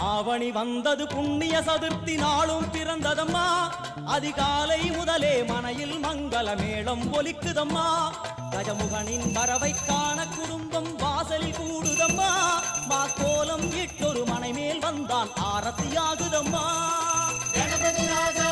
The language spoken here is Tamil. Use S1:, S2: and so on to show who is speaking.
S1: ஆவணி வந்தது புண்ணிய சதுர்த்தி நாளும் பிறந்ததம்மா அதிகாலை முதலே மனையில் மங்கள மேளம் ஒலிக்குதம்மா கஜமுகனின் வரவை காண குடும்பம் வாசலில் கூடுதம்மா மா கோலம் இட்டொரு மனை மேல் வந்தான் ஆரத்தியாகுதம்மா
S2: கணபதி ராஜா